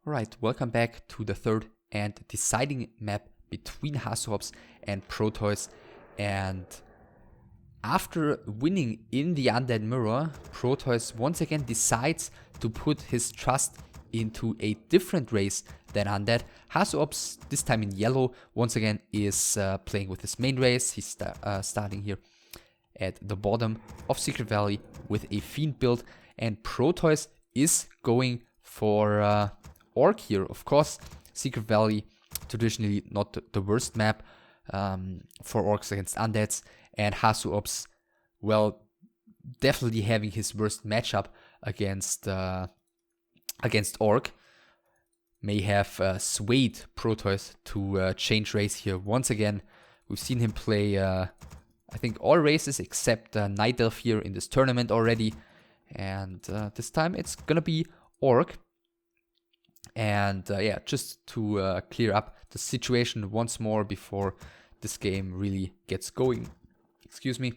Alright, welcome back to the third and deciding map between HasuObs and Protois. And after winning in the Undead Mirror, Protois once again decides to put his trust into a different race than Undead. HasuObs, this time in yellow, once again is playing with his main race. He's starting here at the bottom of Secret Valley with a Fiend build, and Protois is going for Orc here. Of course, Secret Valley, traditionally not the worst map for Orcs against Undeads, and HasuObs, well, definitely having his worst matchup against Orc, may have swayed Protois to change race here. Once again, we've seen him play, I think, all races except Night Elf here in this tournament already, and this time it's gonna be Orc. And yeah, just to clear up the situation once more before this game really gets going. Excuse me.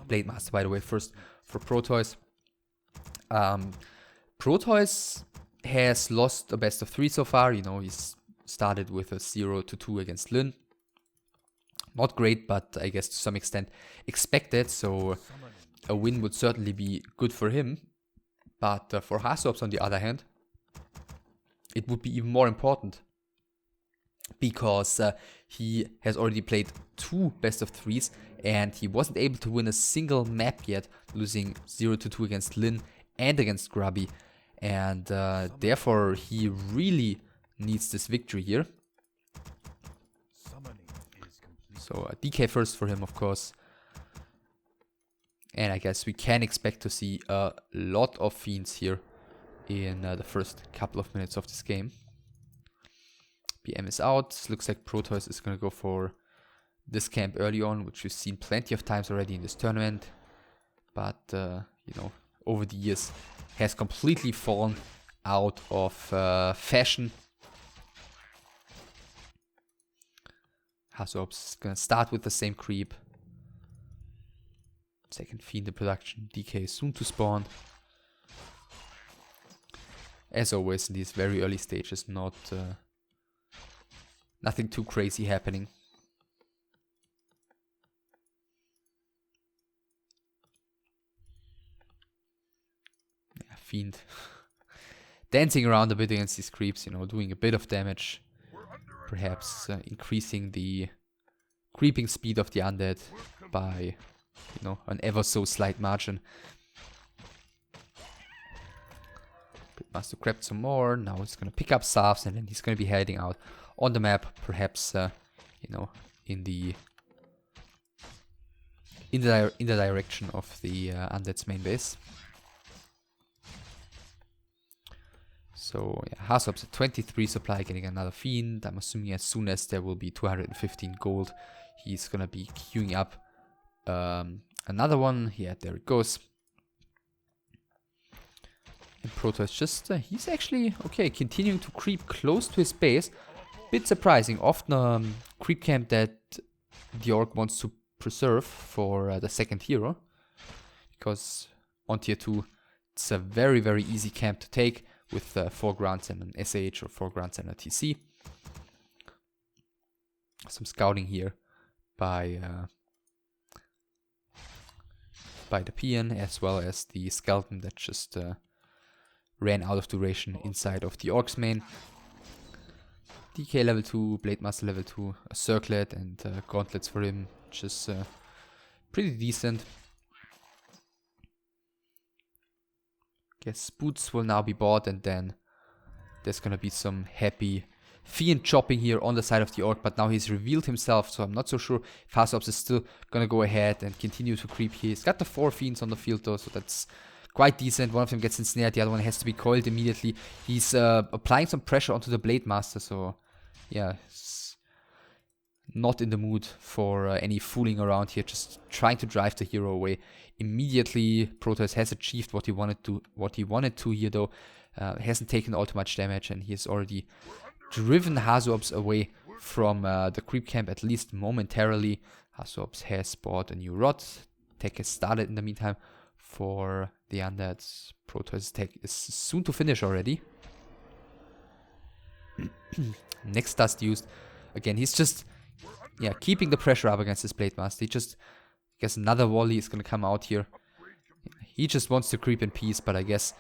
Blade Master, by the way, first for Protois. Protois has lost a best of 3 so far. You know, he's started with a 0-2 against Lyn. Not great, but I guess to some extent expected. So a win would certainly be good for him. But for HasuObs, on the other hand, it would be even more important, because he has already played 2 best of 3s and he wasn't able to win a single map yet, losing 0-2 against Lyn and against Grubby, and therefore he really needs this victory here. So DK first for him, of course, and I guess we can expect to see a lot of Fiends here in the first couple of minutes of this game. BM is out. Looks like Protois is going to go for this camp early on, which we've seen plenty of times already in this tournament. But, you know, over the years has completely fallen out of fashion. HasuObs is going to start with the same creep. Second Fiend in production. DK is soon to spawn. As always in these very early stages, nothing too crazy happening. Yeah, Fiend dancing around a bit against these creeps, you know, doing a bit of damage, perhaps increasing the creeping speed of the undead by, you know, an ever so slight margin. Must have grabbed some more. Now he's gonna pick up staffs and then he's gonna be heading out on the map, perhaps you know, in the direction of the undead's main base. So yeah, HasuObs at 23 supply, getting another Fiend. I'm assuming as soon as there will be 215 gold, he's gonna be queuing up another one. Yeah, there it goes. And Protois just, he's actually, okay, continuing to creep close to his base. Bit surprising, often creep camp that the Orc wants to preserve for the second hero. Because on tier 2, it's a very, very easy camp to take with 4 grunts and an SH, or 4 grunts and a TC. Some scouting here by the Peon, as well as the skeleton that just ran out of duration inside of the Orc's main. DK level 2, Blade Master level 2, a circlet and gauntlets for him, which is pretty decent. Guess boots will now be bought, and then there's gonna be some happy Fiend chopping here on the side of the Orc, but now he's revealed himself, so I'm not so sure if HasuObs is still gonna go ahead and continue to creep here. He's got the 4 Fiends on the field though, so that's quite decent. One of them gets ensnared, the other one has to be coiled immediately. He's applying some pressure onto the Blade Master, so yeah, he's not in the mood for any fooling around here, just trying to drive the hero away. Immediately, Protois has achieved what he wanted to here though. Hasn't taken all too much damage, and he has already driven HasuObs away from the creep camp, at least momentarily. HasuObs has bought a new rod. Tech has started in the meantime for the undead. Protois tech is soon to finish already. Next dust used. Again, he's just, yeah, keeping the pressure up against this Blade Master. He just, I guess another volley is going to come out here. He just wants to creep in peace, but I guess,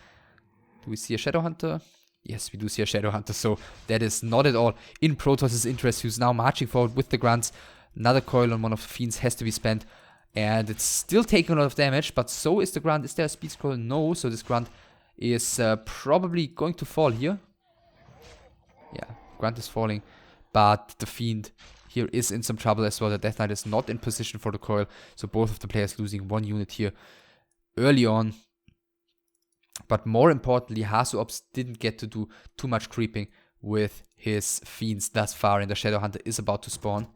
do we see a Shadow Hunter? Yes, we do see a Shadow Hunter, so that is not at all in Protoss' interest, who's now marching forward with the grunts. Another coil on one of the fiends has to be spent, and it's still taking a lot of damage, but so is the grunt. Is there a speed scroll? No, so this grunt is probably going to fall here. Yeah, grunt is falling, but the fiend here is in some trouble as well. The Death Knight is not in position for the coil, so both of the players losing one unit here early on. But more importantly, HasuObs didn't get to do too much creeping with his fiends thus far, and the Shadow Hunter is about to spawn.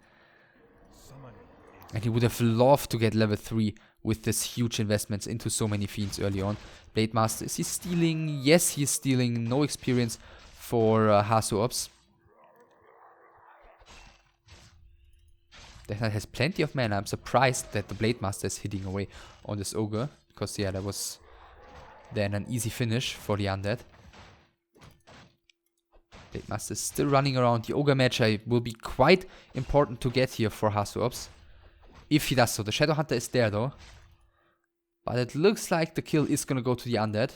And he would have loved to get level 3 with this huge investments into so many fiends early on. Blade Master, is he stealing? Yes, he's stealing. No experience for HasuObs. Death Knight has plenty of mana. I'm surprised that the Blade Master is hitting away on this Ogre, because yeah, that was then an easy finish for the Undead. Blade Master is still running around. The Ogre Magi will be quite important to get here for HasuObs, if he does so. The Shadow Hunter is there though, but it looks like the kill is gonna go to the Undead.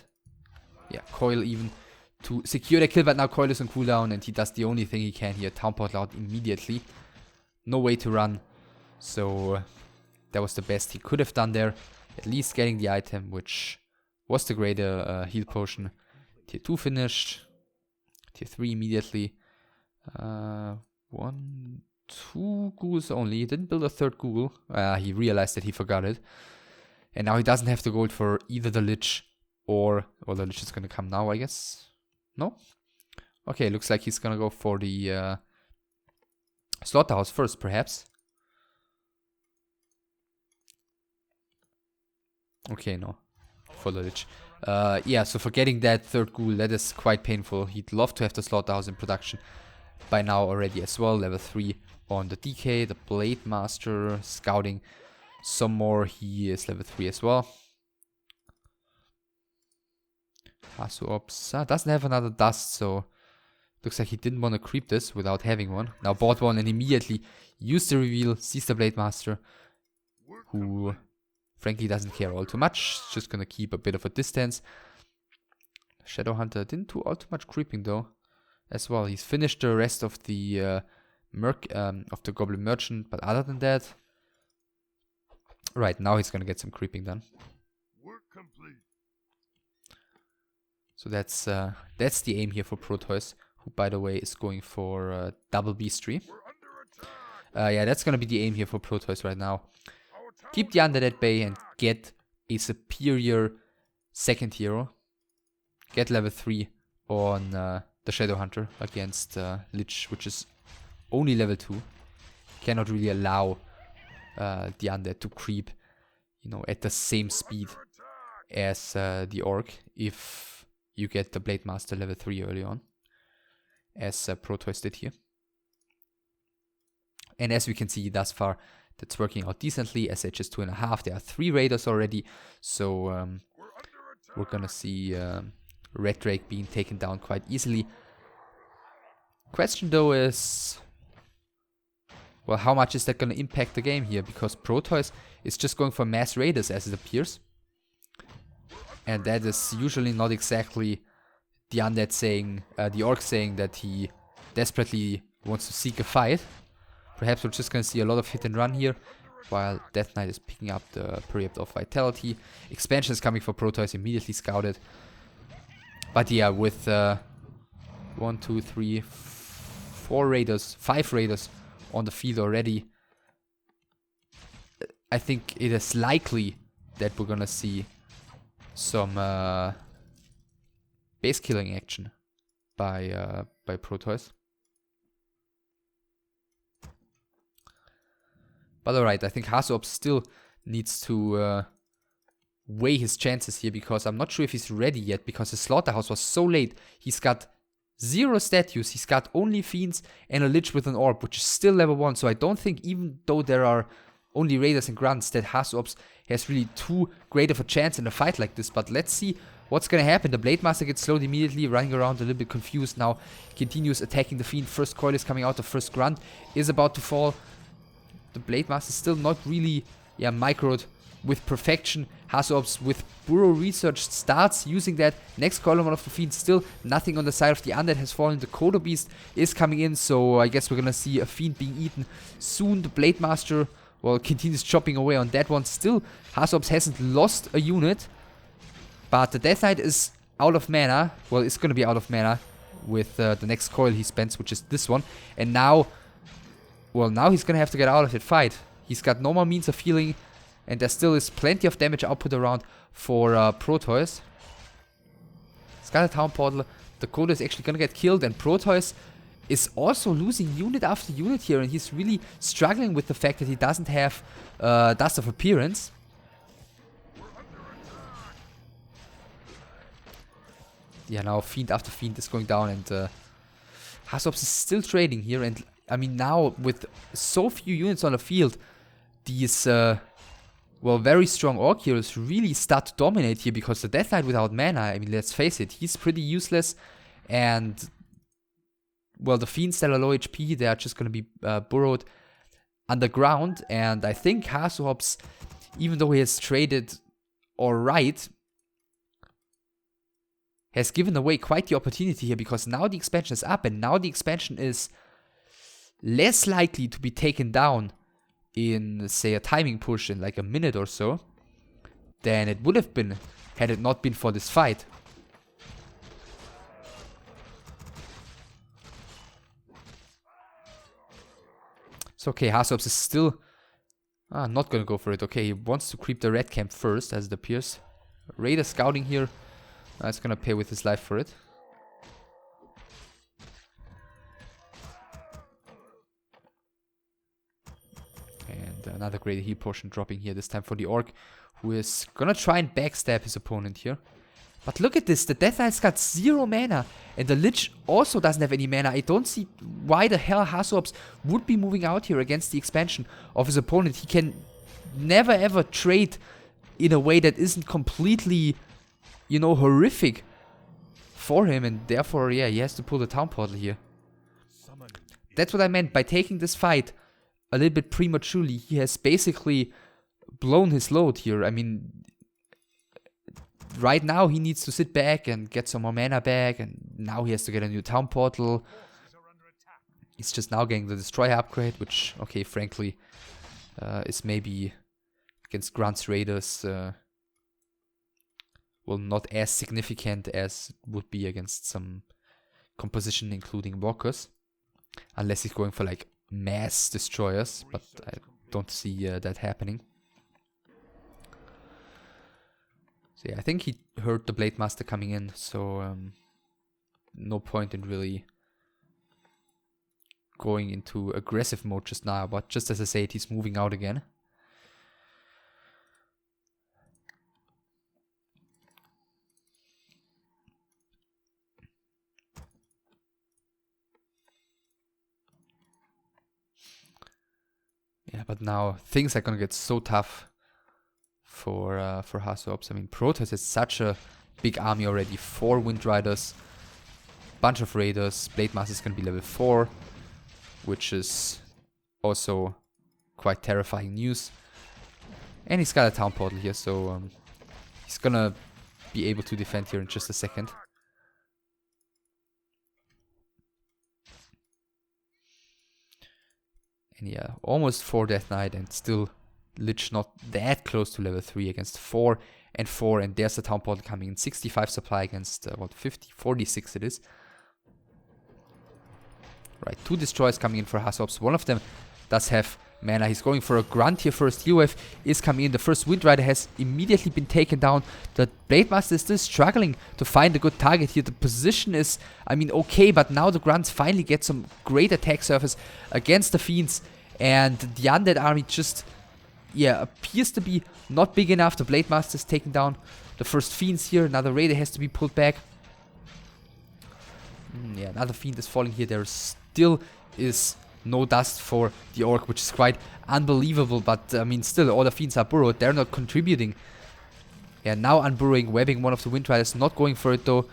Yeah, Coil even to secure the kill, but now Coil is on cooldown and he does the only thing he can here. Town Portal out immediately. No way to run, so that was the best he could have done there. At least getting the item, which was the greater heal potion. Tier 2 finished. Tier 3 immediately. 1, 2 ghouls only. He didn't build a third ghoul. He realized that he forgot it. And now he doesn't have the gold for either the Lich or... Well, the Lich is going to come now, I guess. No? Okay, looks like he's going to go for the Slaughterhouse first, perhaps. Okay, no. For the Lich. Yeah, so for getting that third ghoul, that is quite painful. He'd love to have the Slaughterhouse in production by now already as well. Level 3 on the DK. The Blade Master scouting some more. He is level 3 as well. HasuObs doesn't have another dust, so looks like he didn't want to creep this without having one. Now bought one and immediately used the reveal. Sees the Blade Master, who frankly doesn't care all too much. Just gonna keep a bit of a distance. Shadow Hunter didn't do all too much creeping though as well. He's finished the rest of the Goblin Merchant, but other than that, right now he's gonna get some creeping done. Work complete. So that's the aim here for Protois, who by the way is going for double beastry. Yeah, that's gonna be the aim here for Protois right now. Keep the Undead at bay and get a superior second hero. Get level 3 on the Shadow Hunter against Lich, which is only level 2. Cannot really allow the Undead to creep, you know, at the same speed as the Orc if you get the Blade Master level 3 early on, as Protois did here. And as we can see thus far, that's working out decently. SH is 2.5. There are 3 raiders already, so we're gonna see Red Drake being taken down quite easily. Question though is, well, how much is that gonna impact the game here? Because Protois is just going for mass raiders as it appears, and that is usually not exactly the Undead saying, the Orc saying that he desperately wants to seek a fight. Perhaps we're just going to see a lot of hit and run here, while Death Knight is picking up the Period of Vitality. Expansion is coming for Protois, immediately scouted. But yeah, with 1, 2, 3, 4 raiders, 5 raiders on the field already, I think it is likely that we're going to see some base killing action by Protois. But alright, I think HasuObs still needs to weigh his chances here, because I'm not sure if he's ready yet, because the Slaughterhouse was so late. He's got 0 statues, he's got only Fiends and a Lich with an Orb, which is still level 1, so I don't think, even though there are only Raiders and Grunts, that HasuObs has really too great of a chance in a fight like this. But let's see what's gonna happen? The Blade Master gets slowed immediately, running around a little bit confused now. Continues attacking the Fiend. First coil is coming out. The first grunt is about to fall. The Blade Master still not really, microed with perfection. HasuObs with Burrow Research starts using that. Next column of the Fiend, still nothing on the side of the Undead has fallen. The Kodo Beast is coming in, so I guess we're gonna see a Fiend being eaten soon. The Blade Master, well, continues chopping away on that one. Still, HasuObs hasn't lost a unit, but the Death Knight is out of mana. Well, it's gonna be out of mana with the next coil he spends, which is this one. And now, well, now he's gonna have to get out of that fight. He's got no more means of healing, and there still is plenty of damage output around for Protois. He's got a Town Portal. The Kodo is actually gonna get killed, and Protois is also losing unit after unit here, and he's really struggling with the fact that he doesn't have Dust of Appearance. Yeah, now Fiend after Fiend is going down, and HasuObs is still trading here. And I mean, now with so few units on the field, these well, very strong Orc heroes really start to dominate here, because the Death Knight without mana, I mean, let's face it, he's pretty useless. And well, the Fiends that are low HP, they are just gonna be burrowed underground. And I think HasuObs, even though he has traded alright, has given away quite the opportunity here, because now the expansion is up, and now the expansion is less likely to be taken down in, say, a timing push in like a minute or so than it would have been had it not been for this fight. So okay, HasuObs is still not gonna go for it. Okay, he wants to creep the red camp first, as it appears. Raider scouting here. He's gonna pay with his life for it. And another great heal potion dropping here, this time for the Orc, who is gonna try and backstab his opponent here. But look at this, the Death Knight's got 0 mana, and the Lich also doesn't have any mana. I don't see why the hell HasuObs would be moving out here against the expansion of his opponent. He can never ever trade in a way that isn't completely, you know, horrific for him, and therefore, yeah, he has to pull the Town Portal here. That's what I meant by taking this fight a little bit prematurely. He has basically blown his load here. I mean, right now he needs to sit back and get some more mana back, and now he has to get a new Town Portal. He's just now getting the Destroyer upgrade, which, okay, frankly, is maybe against Grunt's Raiders, well, not as significant as it would be against some composition including Walkers. Unless he's going for like mass destroyers, but I don't see that happening. So yeah, I think he heard the Blade Master coming in, so no point in really going into aggressive mode just now, but just as I said, he's moving out again. Yeah, but now things are gonna get so tough for HasuObs. I mean, Protoss has such a big army already. 4 Wind Riders, bunch of Raiders. Blade Master is gonna be level 4, which is also quite terrifying news. And he's got a Town Portal here, so he's gonna be able to defend here in just a second. And yeah, almost 4 Death Knight, and still Lich not that close to level 3 against 4 and 4. And there's the Town Portal coming in. 65 supply against, what, 50? 46 it is. Right, 2 Destroyers coming in for HasuObs. One of them does have mana. He's going for a Grunt here first. UF is coming in. The first Wind Rider has immediately been taken down. The Blade Master is still struggling to find a good target here. The position is, I mean, okay, but now the Grunts finally get some great attack surface against the Fiends. And the Undead army just, yeah, appears to be not big enough. The Blade Master is taking down the first Fiends here. Another Raider has to be pulled back. Yeah, another Fiend is falling here. There still is no dust for the Orc, which is quite unbelievable. But, I mean, still, all the Fiends are burrowed. They're not contributing Yeah, now unburrowing, webbing one of the Wind Riders, not going for it though.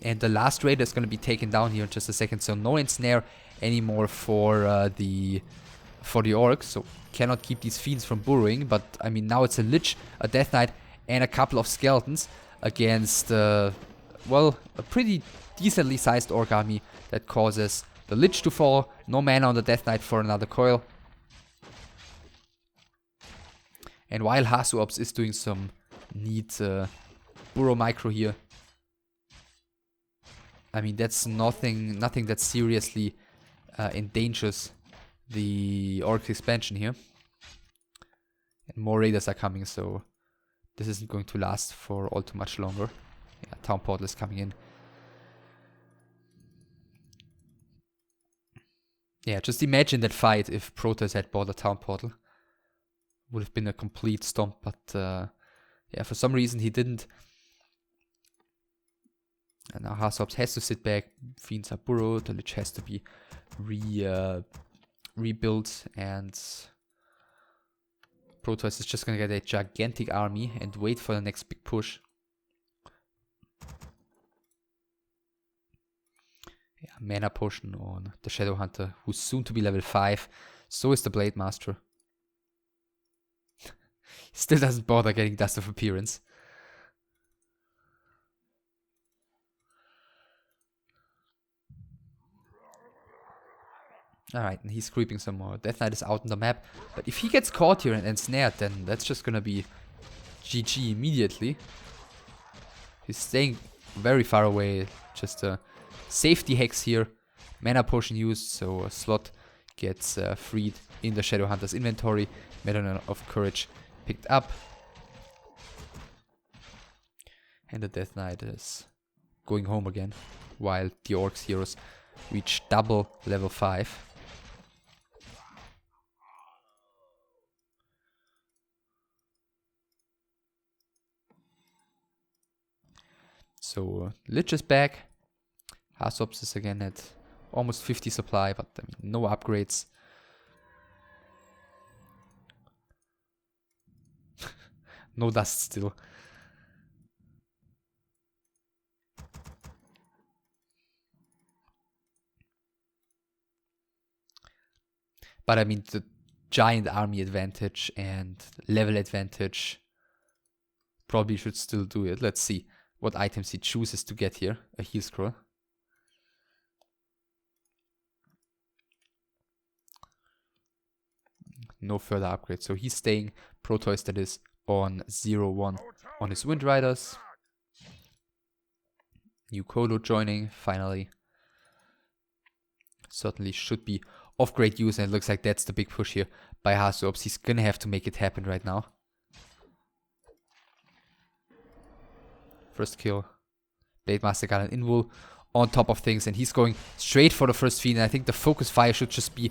And the last raider is going to be taken down here in just a second. So no ensnare anymore for the orcs. So cannot keep these fiends from burrowing. But I mean, now it's a lich, a death knight, and a couple of skeletons against well, a pretty decently sized orc army that causes the lich to fall. No mana on the death knight for another coil. And while HasuObs is doing some neat burrow micro here, I mean, that's nothing that seriously endangers the orc expansion here. And more raiders are coming, so this isn't going to last for all too much longer. Yeah, town portal is coming in. Yeah, just imagine that fight if Protois had bought a town portal. Would have been a complete stomp, but yeah, for some reason he didn't. And now HasuObs has to sit back. Fiends are burrowed. The lich has to be rebuilt, and Protois is just gonna get a gigantic army and wait for the next big push. Yeah, mana potion on the Shadow Hunter, who's soon to be level 5. So is the Blade Master. Still doesn't bother getting Dust of Appearance. Alright, and he's creeping some more. Death Knight is out on the map. But if he gets caught here and ensnared, then that's just gonna be GG immediately. He's staying very far away. Just a safety hex here. Mana potion used, so a slot gets freed in the Shadow Hunter's inventory. Medallion of Courage picked up. And the Death Knight is going home again, while the Orcs heroes reach double level 5. So Lich is back. HasuObs is again at almost 50 supply, but I mean, no upgrades. No dust still. But I mean, the giant army advantage and level advantage probably should still do it. Let's see what items he chooses to get here. A heal scroll. No further upgrades. So he's staying Protois, that is, on 0-1 on his Wind Riders. New Colo joining, finally. Certainly should be of great use, and it looks like that's the big push here by HasuObs. He's gonna have to make it happen right now. First kill. Blade Master got an invul on top of things, and he's going straight for the first fiend. And I think the focus fire should just be,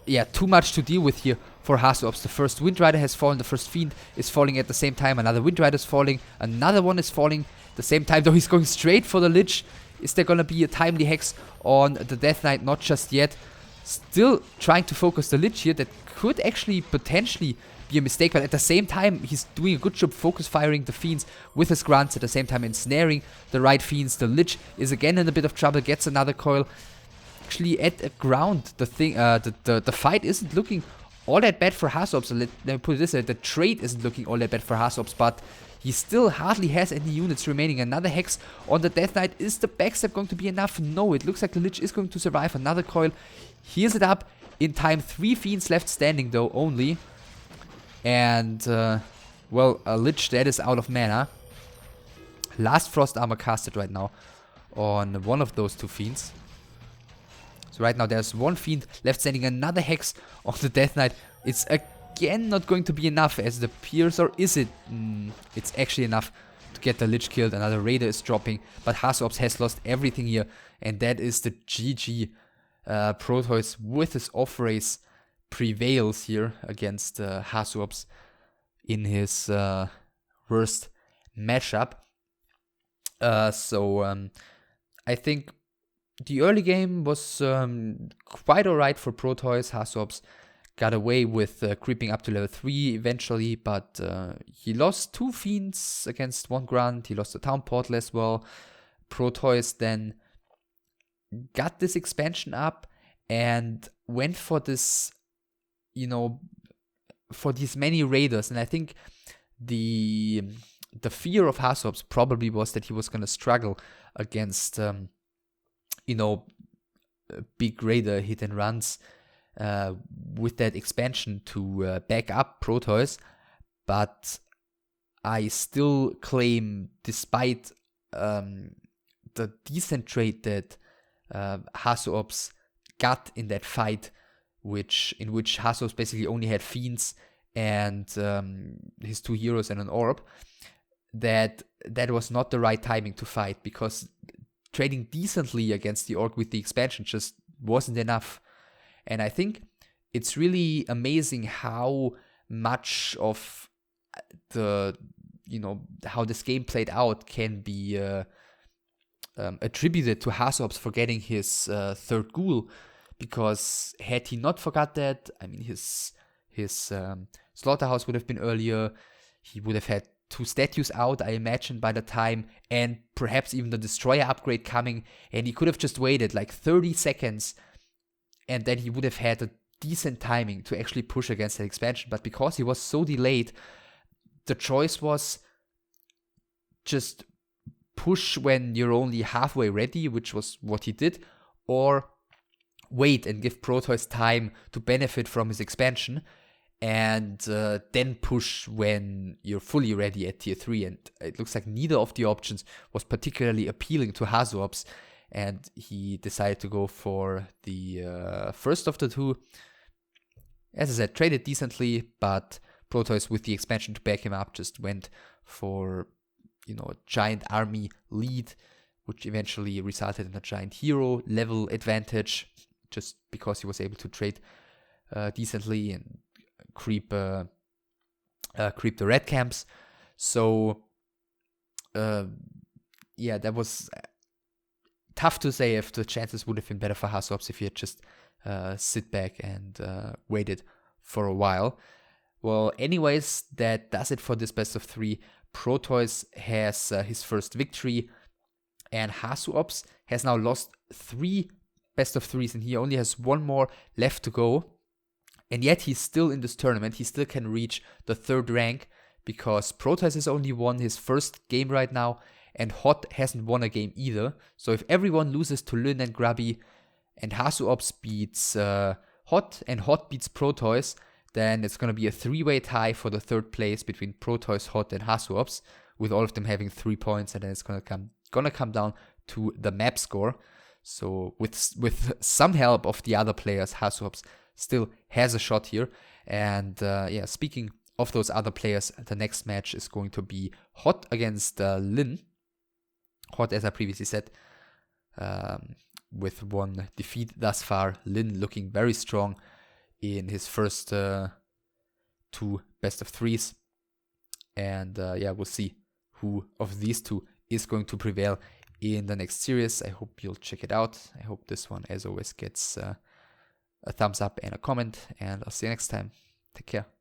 yeah, too much to deal with here for HasuObs. The first Wind Rider has fallen, the first fiend is falling at the same time, another Wind Rider is falling, another one is falling at the same time, though he's going straight for the Lich. Is there gonna be a timely hex on the Death Knight? Not just yet. Still trying to focus the Lich here. That could actually potentially be a mistake, but at the same time he's doing a good job focus firing the fiends with his grunts, at the same time ensnaring the right fiends. The Lich is again in a bit of trouble, gets another coil. Actually at the ground, the thing, the fight isn't looking all that bad for HasuObs. So let me put it this way, the trade isn't looking all that bad for HasuObs, but he still hardly has any units remaining. Another hex on the Death Knight. Is the backstab going to be enough? No, it looks like the Lich is going to survive. Another coil heals it up in time. 3 fiends left standing though only. And, well, a Lich that is out of mana. Last Frost Armor casted right now on one of those 2 fiends. So right now there's 1 fiend left standing, another hex on the Death Knight. It's again not going to be enough as it appears, or is it? It's actually enough to get the Lich killed. Another Raider is dropping, but HasuObs has lost everything here, and that is the GG. Protois with his off race prevails here against HasuObs in his worst matchup. I think the early game was quite alright for Protois. HasuObs got away with creeping up to level 3 eventually, but he lost 2 Fiends against 1 Grunt. He lost the Town Portal as well. Protois then got this expansion up and went for this, for these many raiders. And I think the fear of HasuObs probably was that he was going to struggle against, big raider hit and runs with that expansion to back up Protois. But I still claim, despite the decent trade that HasuObs got in that fight, in which HasuObs basically only had Fiends and his 2 heroes and an orb, that was not the right timing to fight, because trading decently against the orc with the expansion just wasn't enough. And I think it's really amazing how much of how this game played out can be attributed to HasuObs for getting his 3rd ghoul, because had he not forgot that, I mean, his slaughterhouse would have been earlier. He would have had 2 statues out, I imagine, by the time, and perhaps even the destroyer upgrade coming, and he could have just waited like 30 seconds, and then he would have had a decent timing to actually push against that expansion. But because he was so delayed, the choice was just push when you're only halfway ready, which was what he did, or wait and give Protois time to benefit from his expansion, and then push when you're fully ready at tier 3. And it looks like neither of the options was particularly appealing to HasuObs, and he decided to go for the first of the 2. As I said, traded decently, but Protois, with the expansion to back him up, just went for a giant army lead, which eventually resulted in a giant hero level advantage, just because he was able to trade decently and creep the red camps. So that was tough to say if the chances would have been better for HasuObs if he had just sit back and waited for a while. Well, anyways, that does it for this best of 3. Protois has his first victory, and HasuObs has now lost 3 best of 3s, and he only has 1 more left to go. And yet he's still in this tournament. He still can reach the 3rd rank, because Protois has only won his first game right now, and Hot hasn't won a game either. So if everyone loses to Lyn and Grubby, and HasuObs beats Hot, and Hot beats Protois, then it's going to be a 3-way tie for the 3rd place between Protois, Hot, and HasuObs, with all of them having 3 points, and then it's going to come down to the map score. So with some help of the other players, HasuObs still has a shot here. And speaking of those other players, the next match is going to be Hot against Lyn. Hot, as I previously said, with 1 defeat thus far. Lyn looking very strong in his first 2 best of 3s. And we'll see who of these 2 is going to prevail in the next series. I hope you'll check it out. I hope this one, as always, gets a thumbs up and a comment. And I'll see you next time. Take care.